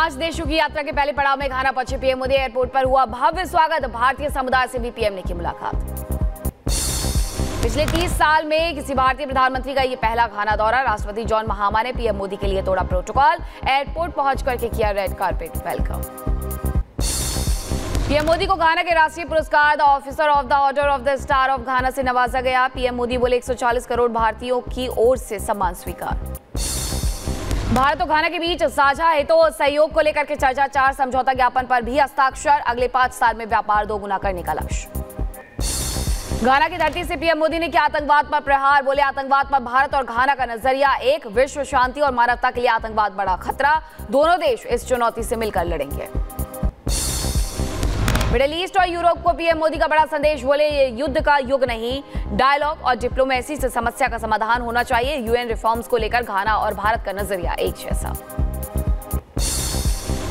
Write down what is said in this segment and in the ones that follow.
5 देशों की यात्रा के पहले पड़ाव में घाना पहुंचे पीएम मोदी। एयरपोर्ट पर हुआ भव्य स्वागत। भारतीय समुदाय से भी पीएम ने की मुलाकात। पिछले 30 साल में किसी भारतीय प्रधानमंत्री का ये पहला घाना दौरा। राष्ट्रपति जॉन महामा ने पीएम मोदी के लिए तोड़ा प्रोटोकॉल। एयरपोर्ट पहुंच करके किया red carpet welcome. PM Modi को घाना के राष्ट्रीय पुरस्कार the officer of the order of the star of घाना से नवाजा गया। पीएम मोदी बोले 140 करोड़ भारतीयों की ओर से सम्मान स्वीकार। भारत और घाना के बीच साझा हितों और सहयोग को लेकर के चर्चा। 4 समझौता ज्ञापन पर भी हस्ताक्षर। अगले 5 साल में व्यापार दोगुना करने का लक्ष्य। घाना की धरती से पीएम मोदी ने किया आतंकवाद पर प्रहार। बोले आतंकवाद पर भारत और घाना का नजरिया एक। विश्व शांति और मानवता के लिए आतंकवाद बड़ा खतरा। दोनों देश इस चुनौती से मिलकर लड़ेंगे। मिडिल ईस्ट और यूरोप को पीएम मोदी का बड़ा संदेश। बोले ये युद्ध का युग नहीं, डायलॉग और डिप्लोमेसी से समस्या का समाधान होना चाहिए। यूएन रिफॉर्म्स को लेकर घाना और भारत का नजरिया एक जैसा।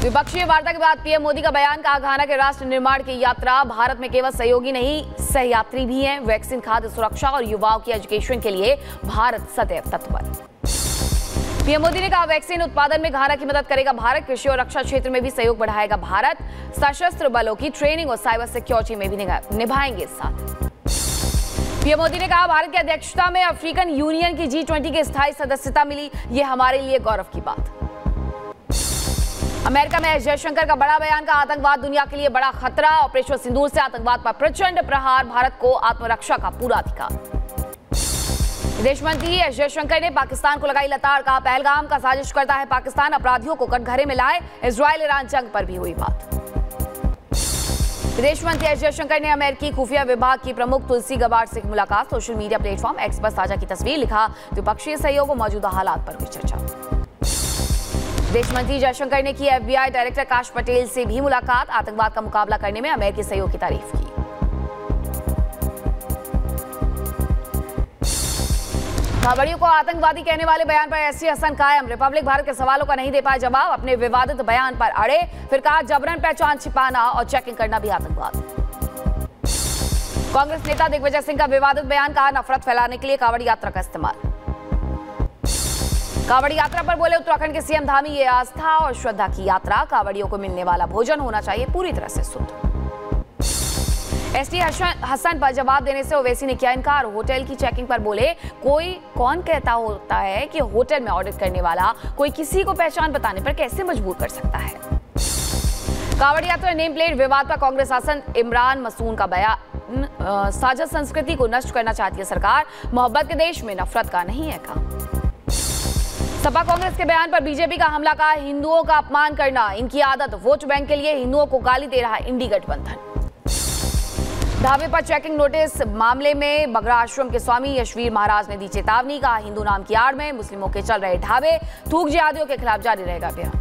द्विपक्षीय वार्ता के बाद पीएम मोदी का बयान। कहा घाना के राष्ट्र निर्माण की यात्रा भारत में केवल सहयोगी नहीं, सहयात्री भी हैं। वैक्सीन, खाद्य सुरक्षा और युवाओं की एजुकेशन के लिए भारत सदैव तत्पर। पीएम मोदी ने कहा वैक्सीन उत्पादन में घाना की मदद करेगा भारत। कृषि और रक्षा क्षेत्र में भी सहयोग बढ़ाएगा भारत। सशस्त्र बलों की ट्रेनिंग और साइबर सिक्योरिटी में भी निभाएंगे साथ। पीएम मोदी ने कहा भारत की अध्यक्षता में अफ्रीकन यूनियन की G20 की स्थायी सदस्यता मिली। ये हमारे लिए गौरव की बात। अमेरिका में जयशंकर का बड़ा बयान। का आतंकवाद दुनिया के लिए बड़ा खतरा। ऑपरेशन सिंदूर से आतंकवाद पर प्रचंड प्रहार। भारत को आत्मरक्षा का पूरा अधिकार। विदेश मंत्री एस जयशंकर ने पाकिस्तान को लगाई लताड़। कहा पहलगाम का साजिश करता है पाकिस्तान। अपराधियों को कटघरे में लाए। इजराइल ईरान जंग पर भी हुई बात। विदेश मंत्री एस जयशंकर ने अमेरिकी खुफिया विभाग की प्रमुख तुलसी गबार्ड से मुलाकात। सोशल मीडिया प्लेटफॉर्म एक्स पर साझा की तस्वीर। लिखा द्विपक्षीय सहयोग और मौजूदा हालात पर हुई चर्चा। विदेश मंत्री जयशंकर ने की FBI डायरेक्टर काश पटेल से भी मुलाकात। आतंकवाद का मुकाबला करने में अमेरिकी सहयोग की तारीफ की। कावड़ियों को आतंकवादी कहने वाले बयान पर एसटी हसन कायम। रिपब्लिक भारत के सवालों का नहीं दे पाए जवाब। अपने विवादित बयान पर अड़े। फिर कहा जबरन पहचान छिपाना और चेकिंग करना भी आतंकवाद। कांग्रेस नेता दिग्विजय सिंह का विवादित बयान। कहा नफरत फैलाने के लिए कावड़ यात्रा का इस्तेमाल। कावड़ यात्रा पर बोले उत्तराखंड के सीएम धामी ये आस्था और श्रद्धा की यात्रा। कावड़ियों को मिलने वाला भोजन होना चाहिए पूरी तरह से शुद्ध। एसटी हसन पर जवाब देने से ओवैसी ने किया इनकार। होटल की चेकिंग पर बोले कौन कहता होता है कि होटल में ऑडिट करने वाला कोई किसी को पहचान बताने पर कैसे मजबूर कर सकता है। कावड़ यात्रा नेम प्लेट विवाद पर कांग्रेस शासन इमरान मसून का बयान। साझा संस्कृति को नष्ट करना चाहती है सरकार। मोहब्बत के देश में नफरत का नहीं है काम। सपा कांग्रेस के बयान पर बीजेपी का हमला। कहा हिंदुओं का अपमान करना इनकी आदत। वोट बैंक के लिए हिंदुओं को गाली दे रहा है इंडी गठबंधन। ढाबे पर चेकिंग नोटिस मामले में बगरा आश्रम के स्वामी यशवीर महाराज ने दी चेतावनी। कहा हिंदू नाम की आड़ में मुस्लिमों के चल रहे ढाबे थूक जिहादियों के खिलाफ जारी रहेगा अभियान।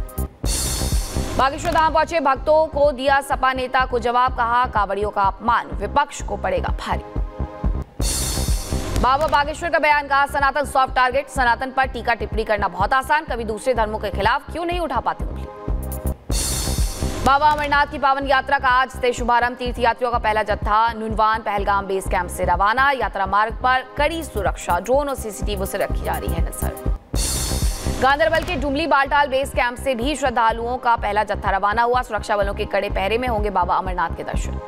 बागेश्वर धाम पहुंचे भक्तों को दिया सपा नेता को जवाब। कहा कावड़ियों का अपमान विपक्ष को पड़ेगा भारी। बाबा बागेश्वर का बयान। कहा सनातन सॉफ्ट टारगेट। सनातन पर टीका टिप्पणी करना बहुत आसान। कभी दूसरे धर्मों के खिलाफ क्यों नहीं उठा पाते उंगली। बाबा अमरनाथ की पावन यात्रा का आज से शुभारंभ। तीर्थ यात्रियों का पहला जत्था नुनवान पहलगाम बेस कैंप से रवाना। यात्रा मार्ग पर कड़ी सुरक्षा। ड्रोन और सीसीटीवी से रखी जा रही है नजर। गांदरबल के डुमली बालटाल बेस कैंप से भी श्रद्धालुओं का पहला जत्था रवाना हुआ। सुरक्षा बलों के कड़े पहरे में होंगे बाबा अमरनाथ के दर्शन।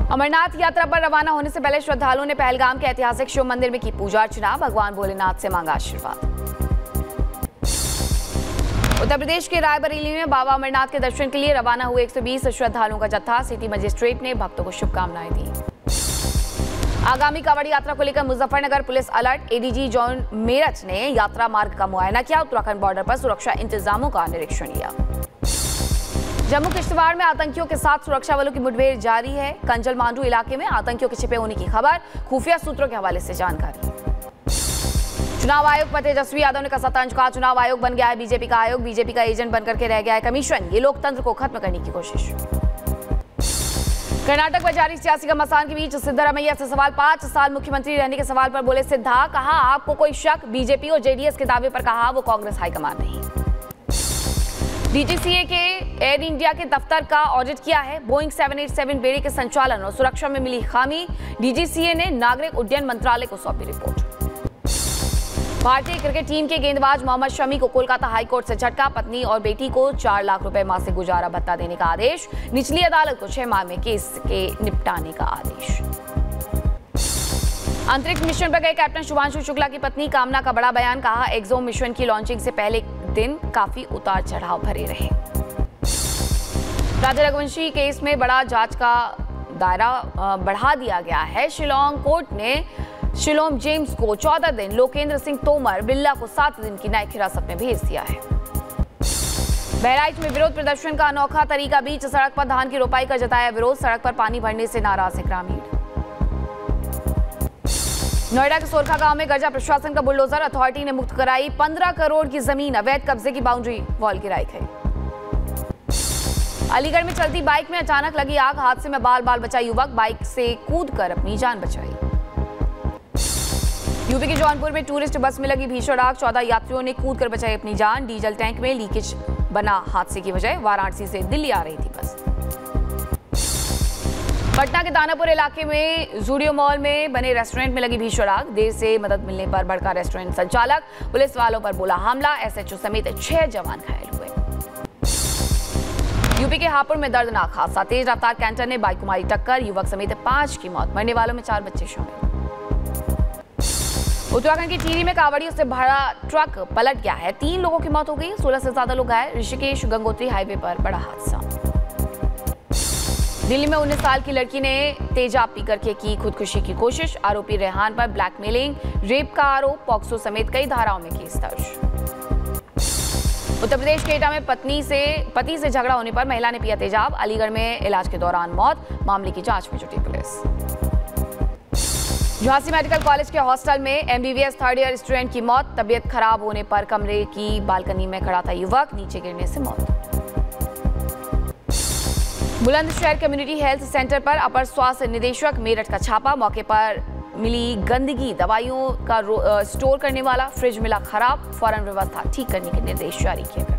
अमरनाथ यात्रा पर रवाना होने से पहले श्रद्धालुओं ने पहलगाम के ऐतिहासिक शिव मंदिर में की पूजा अर्चना। भगवान भोलेनाथ से मांगा आशीर्वाद। उत्तर प्रदेश के रायबरेली में बाबा अमरनाथ के दर्शन के लिए रवाना हुए 120 श्रद्धालुओं का जत्था। सिटी मजिस्ट्रेट ने भक्तों को शुभकामनाएं दी। आगामी कावड़ यात्रा को लेकर Muzaffarnagar police alert. ADG John Meerut ने यात्रा मार्ग का मुआयना किया। उत्तराखंड बॉर्डर पर सुरक्षा इंतजामों का निरीक्षण किया। जम्मू किश्तवाड़ में आतंकियों के साथ सुरक्षा बलों की मुठभेड़ जारी है। कंजल मांडू इलाके में आतंकियों के छिपे होने की खबर। खुफिया सूत्रों के हवाले से जानकारी। चुनाव आयोग पर तेजस्वी यादव ने कसा तंज। कहा चुनाव आयोग बन गया है बीजेपी का आयोग। बीजेपी का एजेंट बनकर के रह गया है कमीशन। ये लोकतंत्र को खत्म करने की कोशिश। कर्नाटक में जारी सियासी घमासान के बीच सिद्धरामैया से सवाल। 5 साल मुख्यमंत्री रहने के सवाल पर बोले सिद्धा। कहा आपको कोई शक बीजेपी और जेडीएस के दावे पर। कहा वो कांग्रेस हाईकमान नहीं। डीजीसीए के एयर इंडिया के दफ्तर का ऑडिट किया है। बोइंग 787 बेड़े के संचालन और सुरक्षा में मिली खामी। डीजीसीए ने नागरिक उड्डयन मंत्रालय को सौंपी रिपोर्ट। भारतीय क्रिकेट टीम के गेंदबाज मोहम्मद शमी को कोलकाता हाईकोर्ट से झटका। पत्नी और बेटी को 4 लाख रुपए मासिक गुजारा भत्ता देने का आदेश। निचली अदालत को 6 माह में केस के निपटाने का आदेश। अंतरिक्ष मिशन पर गए कैप्टन शुभांशु शुक्ला की पत्नी कामना का बड़ा बयान। कहा, एक्सोम मिशन की लॉन्चिंग से पहले दिन काफी उतार चढ़ाव भरे रहे। राजा रघुवंशी केस में बड़ा जांच का दायरा बढ़ा दिया गया है। शिलोंग कोर्ट ने शिलोंग जेम्स को 14 दिन, लोकेंद्र सिंह तोमर बिल्ला को 7 दिन की न्यायिक हिरासत में भेज दिया है। बहराइच में विरोध प्रदर्शन का अनोखा तरीका। बीच सड़क पर धान की रोपाई का जताया विरोध। सड़क पर पानी भरने से नाराज है ग्रामीण। नोएडा के सोरखा गांव में गर्जा प्रशासन का बुलडोजर। अथॉरिटी ने मुक्त कराई 15 करोड़ की जमीन। अवैध कब्जे की बाउंड्री वॉल गिराई गई। अलीगढ़ में चलती बाइक में अचानक लगी आग। हादसे में बाल बाल बचा युवक। बाइक से कूदकर अपनी जान बचाई। यूपी के जौनपुर में टूरिस्ट बस में लगी भीषण आग। 14 यात्रियों ने कूदकर बचाई अपनी जान। डीजल टैंक में लीकेज बना हादसे की वजह। वाराणसी से दिल्ली आ रही थी बस। पटना के दानापुर इलाके में जूडियो मॉल में बने रेस्टोरेंट में लगी भीषण आग। देर से मदद मिलने पर भड़का रेस्टोरेंट संचालक। पुलिस वालों पर बोला हमला। एसएचओ समेत 6 जवान घायल हुए। यूपी के हापुड़ में दर्दनाक हादसा। तेज रफ्तार कैंटर ने बाइक को मारी टक्कर। युवक समेत 5 की मौत। मरने वालों में 4 बच्चे शामिल। उत्तराखंड की टिहरी में कांवड़ियों से भरा ट्रक पलट गया है। 3 लोगों की मौत हो गई। 16 से ज्यादा लोग घायल। ऋषिकेश गंगोत्री हाईवे पर बड़ा हादसा। दिल्ली में 19 साल की लड़की ने तेजाब पी करके की खुदकुशी की कोशिश। आरोपी रेहान पर ब्लैकमेलिंग, रेप का आरोप, पॉक्सो समेत कई धाराओं में केस दर्ज। उत्तर प्रदेश के एटा में पति से झगड़ा होने पर महिला ने पिया तेजाब। अलीगढ़ में इलाज के दौरान मौत। मामले की जांच में जुटी पुलिस। झांसी मेडिकल कॉलेज के हॉस्टल में एमबीबीएस 3rd ईयर स्टूडेंट की मौत। तबीयत खराब होने पर कमरे की बालकनी में खड़ा था युवक। नीचे गिरने से मौत। बुलंदशहर कम्युनिटी हेल्थ सेंटर पर अपर स्वास्थ्य निदेशक मेरठ का छापा। मौके पर मिली गंदगी। दवाइयों का स्टोर करने वाला फ्रिज मिला खराब। फौरन व्यवस्था ठीक करने के निर्देश जारी किए गए।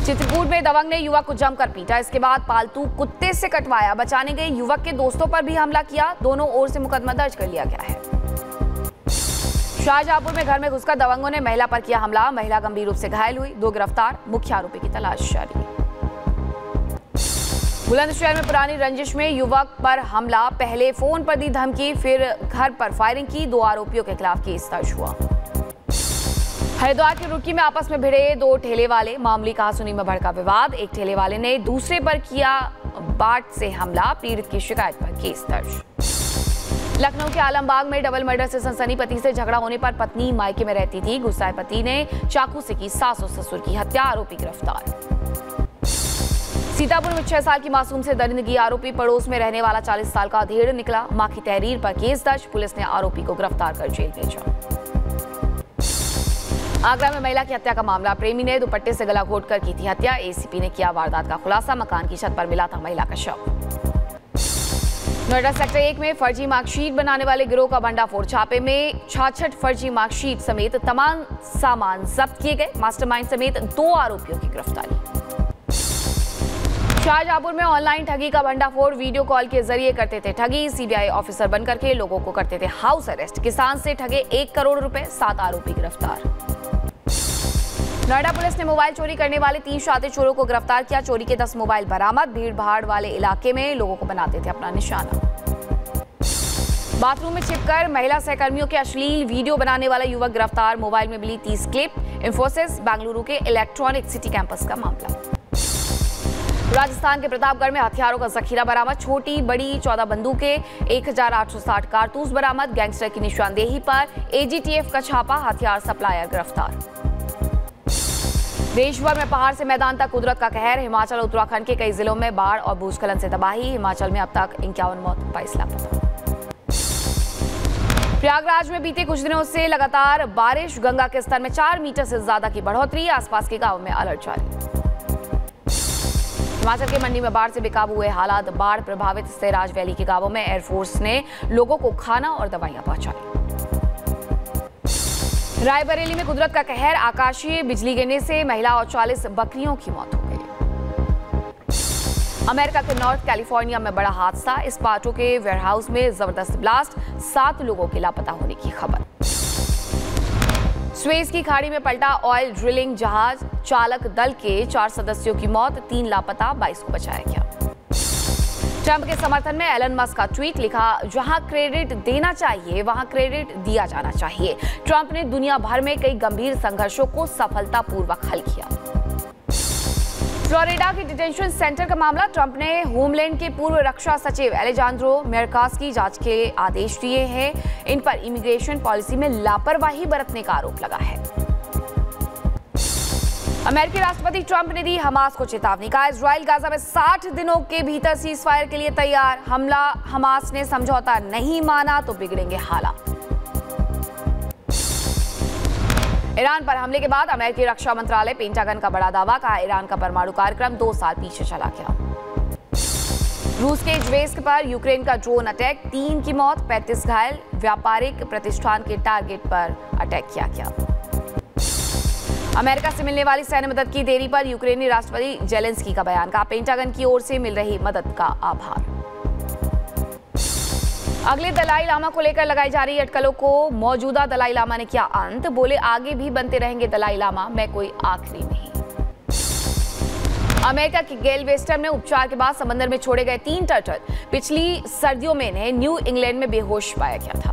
चित्रकूट में दबंग ने युवक को जमकर पीटा। इसके बाद पालतू कुत्ते से कटवाया। बचाने गए युवक के दोस्तों पर भी हमला किया। दोनों ओर से मुकदमा दर्ज कर लिया गया है। शाहजहांपुर में घर में घुसकर दबंगों ने महिला पर किया हमला। महिला गंभीर रूप से घायल हुई। 2 गिरफ्तार। मुख्य आरोपी की तलाश जारी। बुलंदशहर में पुरानी रंजिश में युवक पर हमला। पहले फोन पर दी धमकी, फिर घर पर फायरिंग की। 2 आरोपियों के खिलाफ केस दर्ज हुआ। हरिद्वार के रुड़की में आपस में भिड़े 2 ठेले वाले। मामूली कहासुनी में भड़का विवाद। एक ठेले वाले ने दूसरे पर किया बाट से हमला। पीड़ित की शिकायत पर केस दर्ज। लखनऊ के आलमबाग में डबल मर्डर से सनसनी। पति से झगड़ा होने पर पत्नी मायके में रहती थी। गुस्साए पति ने चाकू से की सास और ससुर की हत्या। आरोपी गिरफ्तार। सीतापुर में 6 साल की मासूम से दरिंदगी। आरोपी पड़ोस में रहने वाला 40 साल का अधेड़ निकला। मां की तहरीर पर केस दर्ज। पुलिस ने आरोपी को गिरफ्तार कर जेल भेजा। आगरा में महिला की हत्या का मामला। प्रेमी ने दुपट्टे से गला घोटकर की थी हत्या। एसीपी ने किया वारदात का खुलासा। मकान की छत पर मिला था महिला का शव। नोएडा सेक्टर 1 में फर्जी मार्कशीट बनाने वाले गिरोह का भंडाफोड़। छापे में 66 फर्जी मार्कशीट समेत तमाम सामान जब्त किए गए। मास्टरमाइंड समेत 2 आरोपियों की गिरफ्तारी। शाहजहांपुर में ऑनलाइन ठगी का भंडाफोड़। वीडियो कॉल के जरिए करते थे ठगी। सीबीआई ऑफिसर बनकर के लोगों को करते थे हाउस अरेस्ट। किसान से ठगे 1 करोड़ रुपए। 7 आरोपी गिरफ्तार। नोएडा पुलिस ने मोबाइल चोरी करने वाले 3 शातिर चोरों को गिरफ्तार किया। चोरी के 10 मोबाइल बरामद। भीड़ भाड़ वाले इलाके में लोगों को बनाते थे अपना निशाना। बाथरूम में छिपकर महिला सहकर्मियों के अश्लील वीडियो बनाने वाला युवक गिरफ्तार। मोबाइल में मिली 30 क्लिप। इंफोसिस बेंगलुरु के इलेक्ट्रॉनिक सिटी कैंपस का मामला। राजस्थान के प्रतापगढ़ में हथियारों का जखीरा बरामद। छोटी बड़ी 14 बंदूकें, 1860 कारतूस बरामद। गैंगस्टर की निशानदेही पर एजीटीएफ का छापा। हथियार सप्लायर गिरफ्तार। देश भर में पहाड़ से मैदान तक कुदरत का कहर। हिमाचल, उत्तराखंड के कई जिलों में बाढ़ और भूस्खलन से तबाही। हिमाचल में अब तक 51 मौत, 22 लापता। प्रयागराज में बीते कुछ दिनों से लगातार बारिश। गंगा के स्तर में 4 मीटर से ज्यादा की बढ़ोतरी। आसपास के गांवों में अलर्ट जारी। हिमाचल के मंडी में बाढ़ से बेकाबू हुए हालात। बाढ़ प्रभावित सैराज वैली के गांवों में एयरफोर्स ने लोगों को खाना और दवाइयां पहुंचाई। रायबरेली में कुदरत का कहर। आकाशीय बिजली गिरने से महिला और 40 बकरियों की मौत हो गई। अमेरिका के नॉर्थ कैलिफोर्निया में बड़ा हादसा। इस्पातों के वेयरहाउस में जबरदस्त ब्लास्ट। 7 लोगों के लापता होने की खबर। स्वेज की खाड़ी में पलटा ऑयल ड्रिलिंग जहाज, चालक दल के 4 सदस्यों की मौत, 3 लापता, 22 को बचाया गया। ट्रंप के समर्थन में एलन मस्क का ट्वीट, लिखा, जहां क्रेडिट देना चाहिए वहां क्रेडिट दिया जाना चाहिए। ट्रंप ने दुनिया भर में कई गंभीर संघर्षों को सफलतापूर्वक हल किया। फ्लोरिडा के डिटेंशन सेंटर का मामला, ट्रंप ने होमलैंड के पूर्व रक्षा सचिव एलेजांद्रो मेयरकास की जांच के आदेश दिए हैं। इन पर इमिग्रेशन पॉलिसी में लापरवाही बरतने का आरोप लगा है। अमेरिकी राष्ट्रपति ट्रंप ने दी हमास को चेतावनी, कहा इजराइल गाजा में 60 दिनों के भीतर सीज फायर के लिए तैयार, हमला हमास ने समझौता नहीं माना तो बिगड़ेंगे हालात। ईरान पर हमले के बाद अमेरिकी रक्षा मंत्रालय पेंटागन का बड़ा दावा, कहा ईरान का परमाणु कार्यक्रम 2 साल पीछे चला गया। रूस के इजवेस्क पर यूक्रेन का ड्रोन अटैक, 3 की मौत, 35 घायल, व्यापारिक प्रतिष्ठान के टारगेट पर अटैक किया गया। अमेरिका से मिलने वाली सैन्य मदद की देरी पर यूक्रेनी राष्ट्रपति जेलेंस्की का बयान, कहा पेंटागन की ओर से मिल रही मदद का आभार। अगले दलाई लामा को लेकर लगाई जा रही अटकलों को मौजूदा दलाई लामा ने किया अंत, बोले आगे भी बनते रहेंगे दलाई लामा, मैं कोई आखिरी नहीं। अमेरिका के गेल वेस्टर्न में उपचार के बाद समंदर में छोड़े गए 3 टर्टल, पिछली सर्दियों में इन्हें न्यू इंग्लैंड में बेहोश पाया गया था।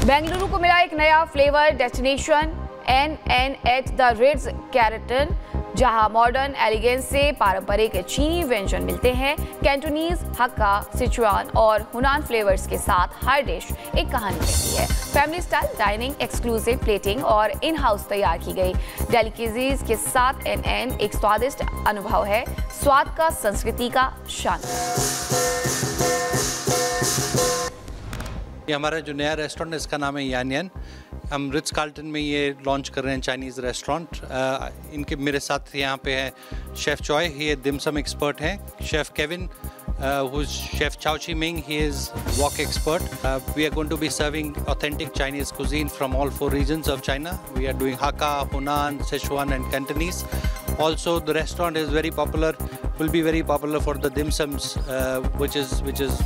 बेंगलुरु को मिला एक नया flavour destination, NN at the Ritz कैरेटन, जहां मॉडर्न एलिगेंस से पारंपरिक चीनी व्यंजन मिलते हैं। कैंटोनीज, हक्का, सिचुआन और हुनान फ्लेवर्स के साथ हर डिश एक कहानी कहती है। Family style dining, exclusive plating और इन हाउस तैयार की गई डेलिकेसीज के साथ NN एक स्वादिष्ट अनुभव है, स्वाद का, संस्कृति का शान। ये हमारा जो नया रेस्टोरेंट है इसका नाम है यान यान। हम रिट्ज कार्ल्टन में ये लॉन्च कर रहे हैं चाइनीज़ रेस्टोरेंट। इनके मेरे साथ यहाँ पे है शेफ़ चॉय, ये डिमसम एक्सपर्ट हैं। Chef Kevin, who is Chef Chao Chi Ming, he is wok expert. We are going to be serving authentic Chinese cuisine from all 4 regions of China. We are doing Hakka, Hunan, Sichuan and Cantonese. Also the restaurant is very popular, will be very popular for the dim sums, which is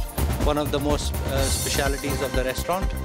one of the most specialities of the restaurant.